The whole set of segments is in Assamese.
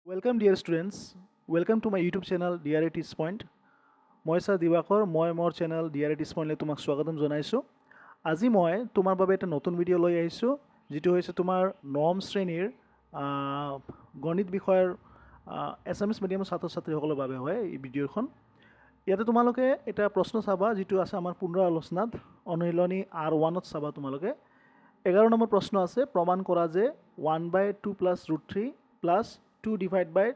Welcome dear students. Welcome to my YouTube channel DRA Teach Point. মই ছাৰ দিৱাকৰ মই মোৰ চেনেল DRA Teach Point লৈ তোমাক স্বাগতম জনাইছোঁ। আজি মই তোমাৰ বাবে এটা নতুন ভিডিঅ' লৈ আহিছোঁ যিটো হৈছে তোমাৰ নৱম শ্ৰেণীৰ গণিত বিষয়ৰ এছামিছ মিডিয়ামৰ ছাত্ৰ ছাত্ৰীসকলৰ বাবে হয় এই ভিডিঅ'খন। ইয়াতে তোমালোকে এটা প্ৰশ্ন চাবা যিটো আছে আমাৰ পুনৰ আলোচনাত অনুশীলনী R1ত চাবা তোমালোকে। 11 নম্বৰ প্ৰশ্ন আছে প্ৰমাণ কৰা যে 1/2 + √3 + 2 divided by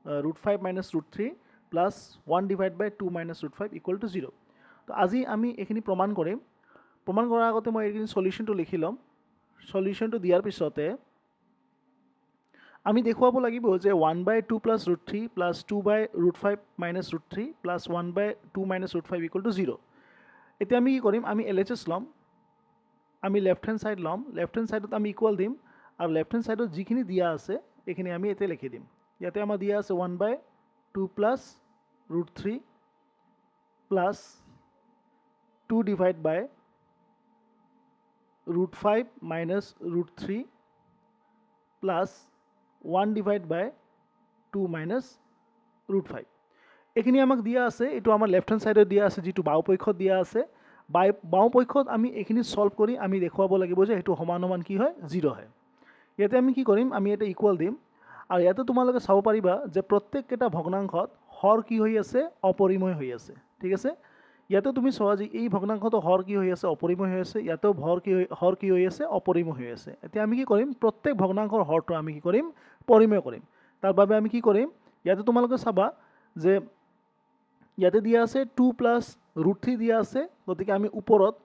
√5 minus √3 plus 1 divided by 2 minus √5 equal to 0. তো আজি আমি এইখিনি প্ৰমাণ কৰিম। প্ৰমাণ কৰাৰ আগতে মই এইখিনি সলিউশনটো লিখি ল'ম। সলিউশনটো দিয়াৰ পিছতে আমি দেখুৱাব লাগিব যে 1/2 + √3 plus 2/√5 minus √3 plus 1/2 minus √5 equal to 0. এতিয়া আমি কি কৰিম আমি LHS ল'ম। আমি লেফট হেণ্ড সাইড ল'ম। লেফট হেণ্ড সাইডত আমি ইকুয়াল দিম আৰু লেফট হেণ্ড সাইডত যিখিনি দিয়া আছে এইখিনি আমি এতে লিখি দিম। ইয়াতে আমাৰ দিয়া আছে 1/2 plus √3 plus 2 divided by √5 minus √3 plus 1 divided by 2 minus √5 এইখিনি আমাক দিয়া আছে। এইটো আমাৰ লেফট হেণ্ড সাইডত দিয়া আছে যিটো বাওঁপক্ষত দিয়া আছে। বাওঁপক্ষত আমি এইখিনি সলভ কৰি আমি দেখুৱাব লাগিব যে এইটো সমান সমান কি হয় 0 হয়। ইয়াতে আমি কি কৰিম আমি এটা ইকুয়াল দিম আৰু ইয়াতে তোমালোকে চাব পাৰিবা যে প্ৰত্যেকটা ভগ্নাংশত হৰ কি হৈ আছে অপৰিমেয় হৈ আছে। ঠিক আছে, ইয়াতে তুমি চোৱা যে এই ভগ্নাংশটো হৰ কি হৈ আছে অপৰিমেয় হৈ আছে, ইয়াতেও হৰ কি হৈ আছে অপৰিমেয় হৈ আছে। এতিয়া আমি কি কৰিম প্ৰত্যেক ভগ্নাংশৰ হৰটো আমি কি কৰিম পৰিমেয় কৰিম। তাৰ বাবে আমি কি কৰিম ইয়াতে তোমালোকে চাবা যে ইয়াতে দিয়া আছে 2 + √3 দিয়া আছে, গতিকে আমি ওপৰত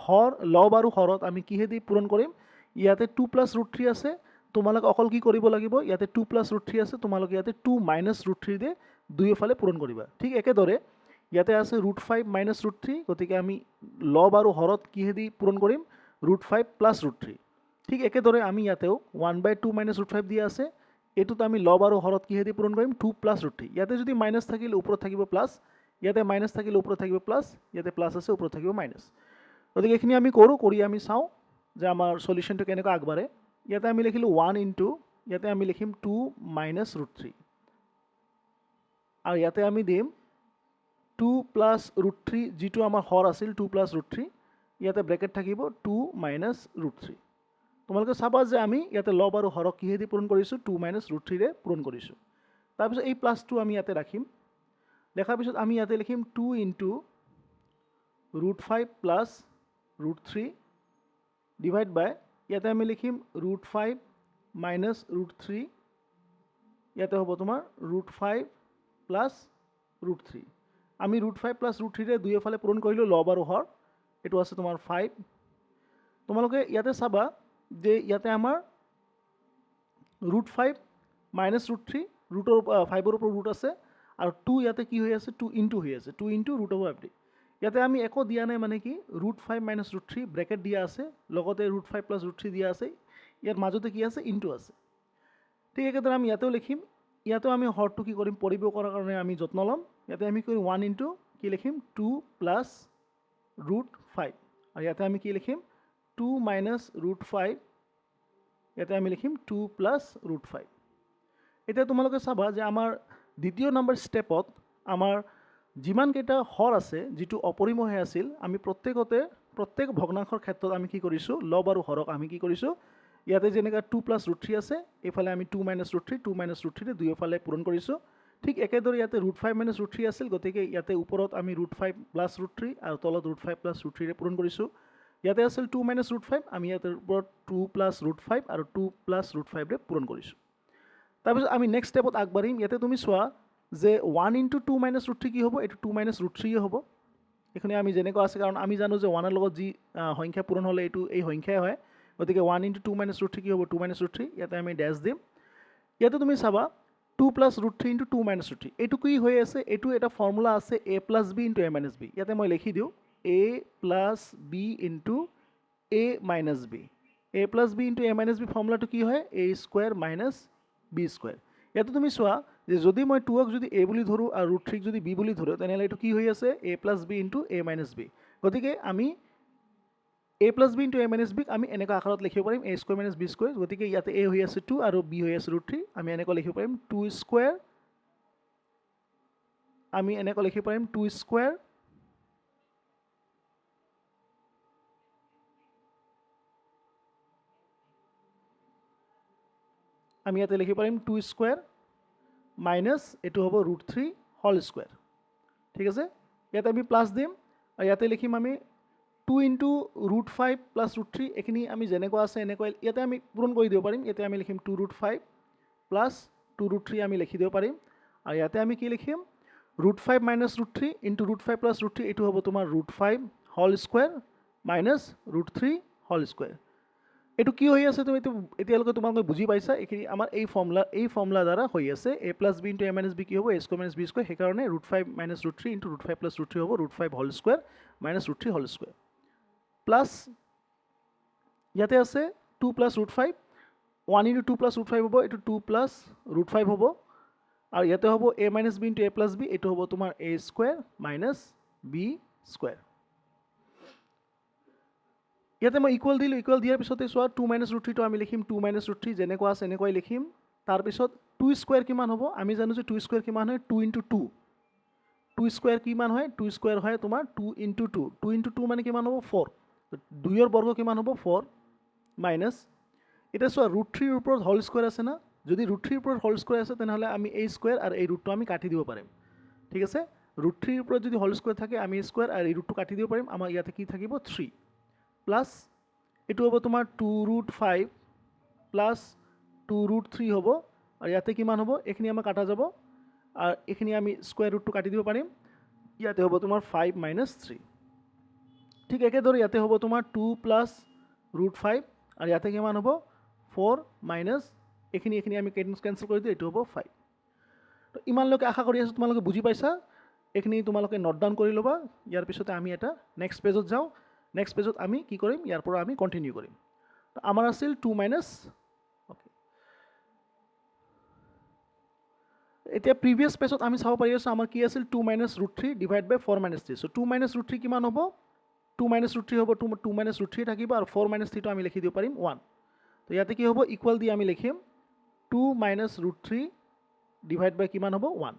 হৰ লব আৰু হৰত আমি কিহেদি পূৰণ কৰিম। ইয়াতে 2 + √3 আছে, তোমালোকে অকল কি কৰিব লাগিব ইয়াতে 2 + √3 আছে, তোমালোকে ইয়াতে 2 - √3 দিয়ে দুয়োফালে পূৰণ কৰিবা। ঠিক একেদৰে ইয়াতে আছে √5 - √3, গতিকে আমি লব আৰু হৰত কিহেদি পূৰণ কৰিম √5 + √3। ঠিক একেদৰে আমি ইয়াতেও 1/2 - √5 দিয়া আছে, এইটোত আমি লব আৰু হৰত কিহেদি পূৰণ কৰিম 2 + √3। ইয়াতে যদি মাইনাছ থাকিলে ওপৰত থাকিব প্লাছ, ইয়াতে মাইনাছ থাকিলে ওপৰত থাকিব প্লাছ, ইয়াতে প্লাছ আছে ওপৰত থাকিব মাইনাছ। গতিকে এইখিনি আমি কৰোঁ, কৰি আমি চাওঁ যে আমাৰ সলিউশনটো কেনেকৈ আগবাঢ়ে। ইয়াতে আমি লিখিলোঁ 1 ইনটু, ইয়াতে আমি লিখিম 2 - √3 আৰু ইয়াতে আমি দিম 2 + √3 যিটো আমাৰ হৰ আছিল 2 + √3, ইয়াতে ব্ৰেকেট থাকিব 2 - √3। তোমালোকে চাবা যে আমি ইয়াতে লব আৰু হৰক কিহেদি পূৰণ কৰিছোঁ 2 - √3ৰে পূৰণ কৰিছোঁ। তাৰপিছত এই প্লাছটো আমি ইয়াতে ৰাখিম। দেখাৰ পিছত আমি ইয়াতে লিখিম 2 ইনটু √5 + √3 ডিভাইড বাই, ইয়াতে আমি লিখিম √5 - √3, ইয়াতে হ'ব তোমাৰ √5 + √3। আমি √5 + √3ৰে দুয়োফালে পূৰণ কৰিলোঁ লব আৰু হৰ, এইটো আছে তোমাৰ 5। তোমালোকে ইয়াতে চাবা যে ইয়াতে আমাৰ √5 - √3 ৰুটৰ 5ৰ ওপৰত ৰুট আছে আৰু 2 ইয়াতে কি হৈ আছে 2 ইনটু হৈ আছে, 2 ইনটু √5। ইয়াতে আমি একো দিয়া নাই মানে কি √5 - √3 ব্ৰেকেট দিয়া আছে, লগতে √5 + √3 দিয়া আছে, ইয়াত মাজতে কি আছে ইনটু আছে। ঠিক একেদৰে আমি ইয়াতেও লিখিম, ইয়াতেও আমি হৰটো কি কৰিম পৰিমেয় কৰাৰ কাৰণে আমি যত্ন ল'ম। ইয়াতে আমি কৰিম 1 ইনটু কি লিখিম 2 + √5 আৰু ইয়াতে আমি কি লিখিম 2 - √5, ইয়াতে আমি লিখিম 2 + √5। এতিয়া তোমালোকে চাবা যে আমাৰ দ্বিতীয় নম্বৰ ষ্টেপত আমাৰ যিমানকেইটা হৰ আছে যিটো অপৰিমেয় হৈ আছিল, আমি প্ৰত্যেক ভগ্নাংশৰ ক্ষেত্ৰত আমি কি কৰিছোঁ লব আৰু হৰক আমি কি কৰিছোঁ ইয়াতে যেনেকৈ 2 + √3 আছে, এইফালে আমি 2 - √3 2 - √3ৰে দুয়োফালে পূৰণ কৰিছোঁ। ঠিক একেদৰে ইয়াতে √5 - √3 আছিল, গতিকে ইয়াতে ওপৰত আমি √5 + √3 আৰু তলত √5 + √3ৰে পূৰণ কৰিছোঁ। ইয়াতে আছিল 2 - √5, আমি ইয়াতে ওপৰত 2 + √5 আৰু 2 + √5ৰে পূৰণ কৰিছোঁ। তাৰপিছত আমি নেক্সট ষ্টেপত আগবাঢ়িম। ইয়াতে তুমি চোৱা যে 1 ইনটু 2 - √3 কি হ'ব, এইটো 2 - √3 হ'ব। এইখিনি আমি যেনেকুৱা আছে, কাৰণ আমি জানো যে 1ৰ লগত যি সংখ্যা পূৰণ হ'লে এইটো এই সংখ্যাই হয়, গতিকে 1 ইনটু 2 - √3 কি হ'ব 2 - √3, ইয়াতে আমি ডেছ দিম। ইয়াতে তুমি চাবা 2 + √3 ইনটু 2 - √3 এইটো কি হৈ আছে, এইটো এটা ফৰ্মুলা আছে a + b into a - b। ইয়াতে মই লিখি দিওঁ a + b into a - b। a + b into a - b ফৰ্মুলাটো কি হয় a² - b²। ইয়াতে তুমি চোৱা যে যদি মই 2ক যদি a বুলি ধৰোঁ আৰু √3ক যদি b বুলি ধৰোঁ, তেনেহ'লে এইটো কি হৈ আছে a + b into a - b। গতিকে আমি a plus b into a minus বিক আমি এনেকুৱা আকাৰত লিখিব পাৰিম a square minus b square, গতিকে ইয়াতে a হৈ আছে 2 আৰু b হৈ আছে √3, আমি এনেকুৱা লিখিব পাৰিম 2 স্কুৱেৰ, আমি এনেকুৱা লিখিব পাৰিম 2 স্কুৱেৰ আমি ইয়াতে লিখিব পাৰিম 2 স্কুৱেৰ মাইনাছ এইটো হ'ব √3 হোল স্কুৱেৰ, ঠিক আছে। ইয়াতে আমি প্লাছ দিম আৰু ইয়াতে লিখিম আমি 2 ইনটু √5 প্লাছ √3, এইখিনি আমি যেনেকুৱা আছে এনেকুৱা ইয়াতে আমি পূৰণ কৰি দিব পাৰিম। ইয়াতে আমি লিখিম 2 √5 প্লাছ 2 √3 আমি লিখি দিব পাৰিম, আৰু ইয়াতে আমি কি লিখিম √5 মাইনাছ √3 ইনটু √5 প্লাছ √3, এইটো হ'ব তোমাৰ √5 whole square minus √3 whole square. এইটো কি হৈ আছে তুমি এতিয়ালৈকে তোমালোকে বুজি পাইছা, এইখিনি আমাৰ এই ফৰ্মুলা দ্বাৰা হৈ আছে a plus b into a minus b কি হ'ব a square minus b square, সেইকাৰণে √5 মাইনাছ √3 ইনটু √5 প্লাছ √3 হ'ব √5 whole square minus √3 whole square, plus ইয়াতে আছে 2 প্লাছ √5, 1 ইনটু 2 প্লাছ √5 হ'ব, এইটো 2 প্লাছ √5 হ'ব, আৰু ইয়াতে হ'ব a minus b into a plus b, এইটো হ'ব তোমাৰ a square minus b square. ইয়াতে মই ইকুৱেল দিলোঁ, ইকুৱেল দিয়াৰ পিছতে চোৱা 2 মাইনাছ √3টো আমি লিখিম 2 মাইনাছ √3 যেনেকুৱা আছে এনেকুৱাই লিখিম, তাৰপিছত 2 স্কুৱেৰ কিমান হ'ব, আমি জানো যে 2 স্কুৱেৰ কিমান হয় 2 ইনটু 2, 2 স্কুৱেৰ কিমান হয় 2 স্কুৱেৰ হয় তোমাৰ 2 ইনটু 2, 2 ইনটু 2 মানে কিমান হ'ব 4, 2ৰ বৰ্গ কিমান হ'ব 4 মাইনাছ, এতিয়া চোৱা √3ৰ ওপৰত হোল স্কুৱেৰ আছে না, যদি √3ৰ ওপৰত হোল স্কুৱেৰ আছে তেনেহ'লে আমি এই স্কুৱেৰ আৰু এই ৰুটটো আমি কাটি দিব পাৰিম, ঠিক আছে। √3ৰ ওপৰত যদি হোল স্কুৱেৰ থাকে আমি স্কুৱেৰ আৰু এই ৰুটটো কাটি দিব পাৰিম, আমাৰ ইয়াতে কি থাকিব 3 প্লাছ এইটো হ'ব তোমাৰ 2 √5 প্লাছ 2 √3 হ'ব, আৰু ইয়াতে কিমান হ'ব এইখিনি আমাৰ কাটা যাব আৰু এইখিনি আমি স্কুৱেৰ ৰুটটো কাটি দিব পাৰিম, ইয়াতে হ'ব তোমাৰ 5 মাইনাছ 3, ঠিক একেদৰে ইয়াতে হ'ব তোমাৰ 2 প্লাছ √5 আৰু ইয়াতে কিমান হ'ব 4 মাইনাছ এইখিনি আমি কেনচেল কৰি দিওঁ, এইটো হ'ব 5। তো ইমানলৈকে আশা কৰি আছোঁ তোমালোকে বুজি পাইছা, এইখিনি তোমালোকে নোট ডাউন কৰি ল'বা। ইয়াৰ পিছতে আমি এটা নেক্সট পেজত যাওঁ, নেক্সট পেজত আমি কি কৰিম ইয়াৰ পৰা আমি কণ্টিনিউ কৰিম। তো আমাৰ আছিল 2 মাইনাছ, এতিয়া প্ৰিভিয়াছ পেজত আমি চাব পাৰি আছোঁ আমাৰ কি আছিল 2 মাইনাছ √3 ডিভাইড বাই 4 মাইনাছ 3, চ' 2 মাইনাছ √3 কিমান হ'ব 2 মাইনাছ √3 হ'ব 2 মাইনাছ √3 থাকিব আৰু 4 মাইনাছ 3টো আমি লিখি দিব পাৰিম 1, তো ইয়াতে কি হ'ব ইকুৱেল দি আমি লিখিম 2 মাইনাছ √3 ডিভাইড বাই কিমান হ'ব 1,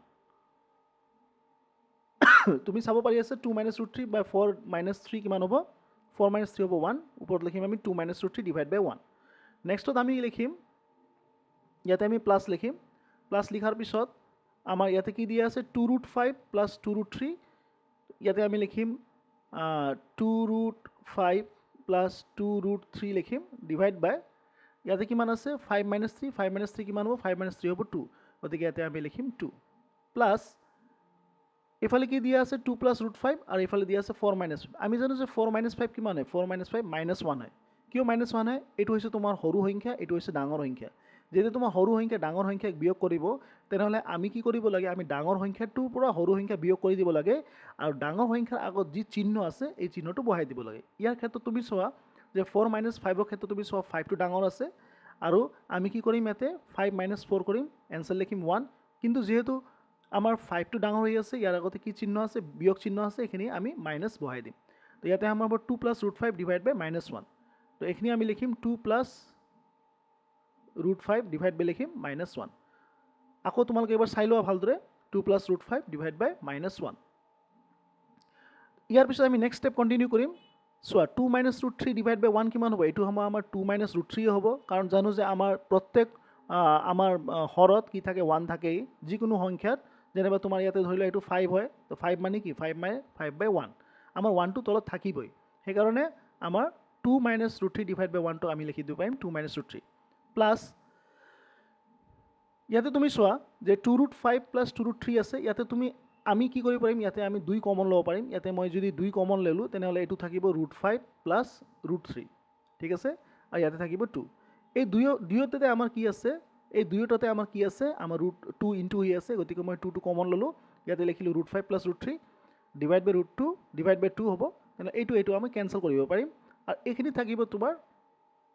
তুমি চাব পাৰি আছে 2 মাইনাছ √3 বাই 4 মাইনাছ 3 কিমান হ'ব 4 মাইনাছ 3 হ'ব 1, ওপৰত লিখিম আমি 2 মাইনাছ √3 ডিভাইড বাই 1। নেক্সটত আমি লিখিম ইয়াতে আমি প্লাছ লিখিম, প্লাছ লিখাৰ পিছত আমাৰ ইয়াতে কি দিয়া আছে 2 √5 প্লাছ 2 √3, ইয়াতে আমি লিখিম 2 √5 প্লাছ 2 √3 লিখিম ডিভাইড বাই ইয়াতে কিমান আছে 5 মাইনাছ 3, 5 মাইনাছ 3 কিমান হ'ব 5 মাইনাছ 3 হ'ব 2, গতিকে ইয়াতে আমি লিখিম 2 প্লাছ এইফালে কি দিয়া আছে 2 প্লাছ √5 আৰু এইফালে দিয়া আছে 4 মাইনাছ 5, আমি জানো যে 4 মাইনাছ 5 কিমান হয় 4 মাইনাছ 5 মাইনাছ 1 হয়, কিয় মাইনাছ 1 হয় এইটো হৈছে তোমাৰ সৰু সংখ্যা, এইটো হৈছে ডাঙৰ সংখ্যা, যদি তোমাৰ সৰু সংখ্যা ডাঙৰ সংখ্যাক বিয়োগ কৰিব তেনেহ'লে আমি কি কৰিব লাগে আমি ডাঙৰ সংখ্যাটোৰ পৰা সৰু সংখ্যা বিয়োগ কৰি দিব লাগে, আৰু ডাঙৰ সংখ্যাৰ আগত যি চিহ্ন আছে এই চিহ্নটো বহাই দিব লাগে। ইয়াৰ ক্ষেত্ৰত তুমি চোৱা যে 4 মাইনাছ 5ৰ ক্ষেত্ৰত তুমি চোৱা 5টো ডাঙৰ আছে, আৰু আমি কি কৰিম ইয়াতে 5 মাইনাছ 4 কৰিম, এনচাৰ লিখিম 1, কিন্তু যিহেতু আমাৰ 5টো ডাঙৰ হৈ আছে ইয়াৰ আগতে কি চিহ্ন আছে বিয়োগ চিহ্ন আছে, এইখিনি আমি মাইনাছ বহাই দিম, তো ইয়াতে আমাৰ হ'ব 2 প্লাছ √5 ডিভাইড বাই মাইনাছ 1, তো এইখিনি আমি লিখিম 2 প্লাছ √5 ডিভাইড বাই লিখিম মাইনাছ 1, আকৌ তোমালোকে এবাৰ চাই লোৱা ভালদৰে 2 প্লাছ √5 ডিভাইড বাই মাইনাছ 1। ইয়াৰ পিছত আমি নেক্সট ষ্টেপ কণ্টিনিউ কৰিম, চোৱা 2 মাইনাছ √3 ডিভাইড বাই 1 কিমান হ'ব, এইটো হ'ব আমাৰ 2 মাইনাছ √3 হ'ব, কাৰণ জানো যে আমাৰ প্ৰত্যেক আমাৰ হৰত কি থাকে 1 থাকেই, যিকোনো সংখ্যাত, যেনিবা তোমাৰ ইয়াতে ধৰি লোৱা এইটো 5 হয়, তো 5 মানে কি 5 বাই 1, আমাৰ 1টো তলত থাকিবই, সেইকাৰণে আমাৰ 2 মাইনাছ √3 ডিভাইড বাই 1টো আমি লিখি দিব পাৰিম 2 মাইনাছ √3 প্লাছ ইয়াতে তুমি চোৱা যে 2 √5 প্লাছ 2 √3 আছে, ইয়াতে আমি কি কৰিব পাৰিম ইয়াতে আমি 2 কমন ল'ব পাৰিম, ইয়াতে মই যদি 2 কমন ল'লোঁ তেনেহ'লে এইটো থাকিব √5 প্লাছ √3, ঠিক আছে, আৰু ইয়াতে থাকিব 2, এই দুয়োটাতে আমাৰ কি আছে এই দুয়োটাতে আমাৰ কি আছে আমাৰ √2 ইনটু হৈ আছে, গতিকে মই 2টো কমন ল'লোঁ, ইয়াতে লিখিলোঁ √5 প্লাছ √3 ডিভাইড বাই √2 ডিভাইড বাই 2 হ'ব, তেনেহ'লে এইটো আমি কেনচেল কৰিব পাৰিম, আৰু এইখিনি থাকিব তোমাৰ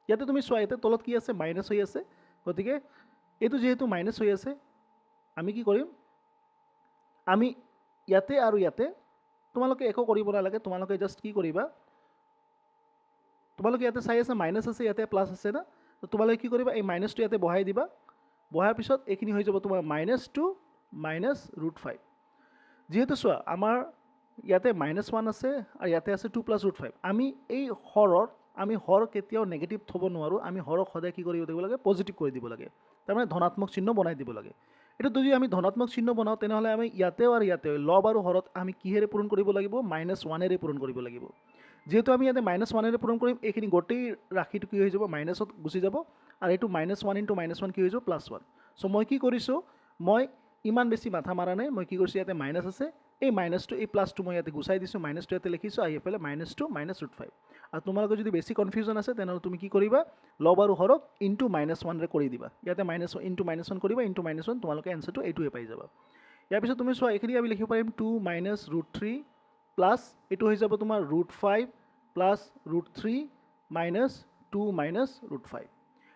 ইয়াতে তুমি চোৱা ইয়াতে তলত কি আছে মাইনাছ হৈ আছে, গতিকে এইটো যিহেতু মাইনাছ হৈ আছে আমি কি কৰিম আমি ইয়াতে আৰু ইয়াতে তোমালোকে একো কৰিব নালাগে, তোমালোকে জাষ্ট কি কৰিবা তোমালোকে ইয়াতে চাই আছে মাইনাছ আছে, ইয়াতে প্লাছ আছে না, তো তোমালোকে কি কৰিবা, এই মাইনাছটো ইয়াতে বহাই দিবা। বহাৰ পিছত এইখিনি হৈ যাব তোমাৰ -2 মাইনাছ √5। যিহেতু চোৱা আমাৰ ইয়াতে -1 আছে আৰু ইয়াতে আছে 2 + √5। আমি এই হৰ কেতিয়াও নেগেটিভ থ'ব নোৱাৰোঁ। আমি হৰক সদায় কি কৰিব দিব লাগে, পজিটিভ কৰি দিব লাগে, তাৰমানে ধনাত্মক চিহ্ন বনাই দিব লাগে। এইটো যদি আমি ধনাত্মক চিহ্ন বনাওঁ তেনেহ'লে আমি ইয়াতেও আৰু ইয়াতেও লব আৰু হৰত আমি কিহেৰে পূৰণ কৰিব লাগিব, -1এৰে পূৰণ কৰিব লাগিব। যেহেতু আমি ইয়াতে -1এৰে পূৰণ কৰিম, এইখিনি গোটেই ৰাশিটো কি হৈ যাব, মাইনাছত গুচি যাব, আৰু এইটো -1 × -1 কি হৈ যাব, +1। চ' মই কি কৰিছোঁ, মই ইমান বেছি মাথা মাৰা নাই। মই কি কৰিছোঁ, ইয়াতে মাইনাছ আছে, এই মাইনাছটো এই প্লাছটো মই ইয়াতে গুচাই দিছোঁ, মাইনাছটো ইয়াতে লিখিছোঁ, আহি পেলাই -2 মাইনাছ √5। আৰু তোমালোকৰ যদি বেছি কনফিউজন আছে তেনেহ'লে তুমি কি কৰিবা, লব আৰু হৰক ইনটু -1ৰে কৰি দিবা। ইয়াতে ইনটু -1 কৰিবা, ইনটু -1 তোমালোকে এনচাৰটো এইটোৱে পাই যাবা। ইয়াৰ পিছত তুমি চোৱা, এইখিনি আমি লিখিব পাৰিম 2 মাইনাছ √3 প্লাছ এইটো হৈ যাব তোমাৰ √5 প্লাছ √3 মাইনাছ 2 মাইনাছ √5।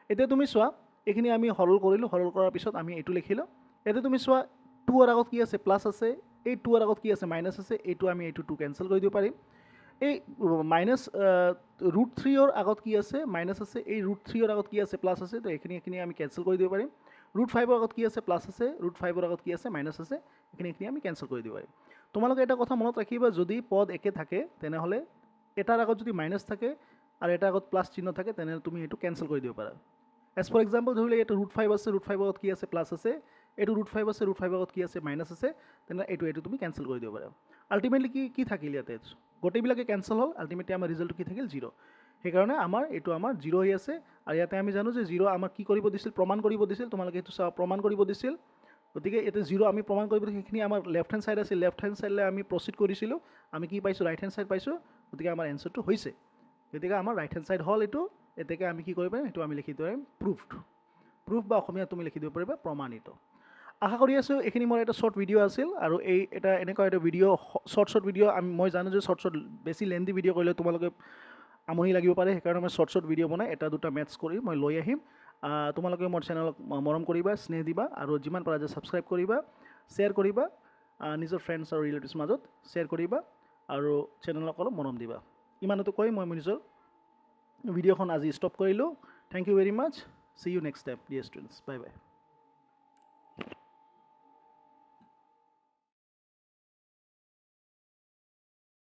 এতিয়া তুমি চোৱা, এইখিনি আমি সৰল কৰিলোঁ, সৰল কৰাৰ পিছত আমি এইটো লিখিলোঁ। ইয়াতে তুমি চোৱা 2ৰ আগত কি আছে, প্লাছ আছে, এই 2ৰ আগত কি আছে, মাইনাছ আছে, এইটো আমি এইটো 2 কেঞ্চেল কৰি দিব পাৰিম। এই মাইনাছ √3ৰ আগত কি আছে, মাইনাছ আছে, এই √3ৰ আগত কি আছে, প্লাছ আছে, তো এইখিনি আমি কেঞ্চেল কৰি দিব পাৰিম। √5ৰ আগত কি আছে, প্লাছ আছে, √5ৰ আগত কি আছে, মাইনাছ আছে, এইখিনি আমি কেঞ্চেল কৰি দিব পাৰিম। তোমালোকে এটা কথা মনত ৰাখিবা, যদি পদ একে থাকে তেনেহ'লে এটাৰ আগত যদি মাইনাছ থাকে আৰু এটাৰ আগত প্লাছ চিহ্ন থাকে তেনেহ'লে তুমি এইটো কেঞ্চেল কৰি দিব পাৰা। এজ ফৰ এক্সাম্পল ধৰিলে এইটো √5 আছে, √5ৰ আগত কি আছে, প্লাছ আছে, এইটো √5 আছে, √5ৰ আগত কি আছে, মাইনাছ আছে, তেনেহ'লে এইটো তুমি কেঞ্চেল কৰি দিব পাৰা। আল্টিমেটলি কি থাকিল ইয়াতে, গোটেইবিলাকে কেঞ্চেল হ'ল, আল্টিমেটলি আমাৰ ৰিজাল্টটো কি থাকিল, 0। সেইকাৰণে এইটো আমাৰ 0 হৈ আছে। আৰু ইয়াতে আমি জানো যে 0 আমাক কি কৰিব দিছিল, প্ৰমাণ কৰিব দিছিল। তোমালোকে এইটো চাওঁ, প্ৰমাণ কৰিব দিছিল। গতিকে ইয়াতে 0 আমি প্ৰমাণ কৰিব দিছিল, সেইখিনি আমাৰ লেফ্ট হেণ্ড ছাইড আছিল, লেফ্ট হেণ্ড ছাইডলৈ আমি প্ৰচিড কৰিছিলোঁ। আমি কি পাইছোঁ, ৰাইট হেণ্ড ছাইড পাইছোঁ। গতিকে আমাৰ এনচাৰটো হৈছে, গতিকে আমাৰ ৰাইট হেণ্ড ছাইড হ'ল এইটো। এতেকে আমি কি কৰিব পাৰিম, সেইটো আমি লিখি দিব পাৰিম প্ৰুফড। প্ৰুফ বা অসমীয়াত তুমি লিখি দিব পাৰিবা প্ৰমাণিত। আশা কৰি আছোঁ এইখিনি মোৰ এটা শ্বৰ্ট ভিডিঅ' আছিল, আৰু এটা এনেকুৱা এটা ভিডিঅ' শ্বৰ্ট ভিডিঅ' মই জানো যে শ্বৰ্ট বেছি লেন্থি ভিডিঅ' কৰিলে তোমালোকে আমনি লাগিব পাৰে। সেইকাৰণে মই শ্বৰ্ট ভিডিঅ' বনাই এটা দুটা মেথছ কৰি মই লৈ আহিম। তোমালোকে মোৰ চেনেলক মৰম কৰিবা, স্নেহ দিবা, আৰু যিমান পাৰা যে ছাবস্ক্ৰাইব কৰিবা, শ্বেয়াৰ কৰিবা, নিজৰ ফ্ৰেণ্ডছ আৰু ৰিলেটিভছ মাজত শ্বেয়াৰ কৰিবা, আৰু চেনেলক অলপ মৰম দিবা। ইমানতো কৈ মই নিজৰ ভিডিঅ'খন আজি ষ্টপ কৰিলোঁ। Thank you very much. See you next time dear students. Bye by.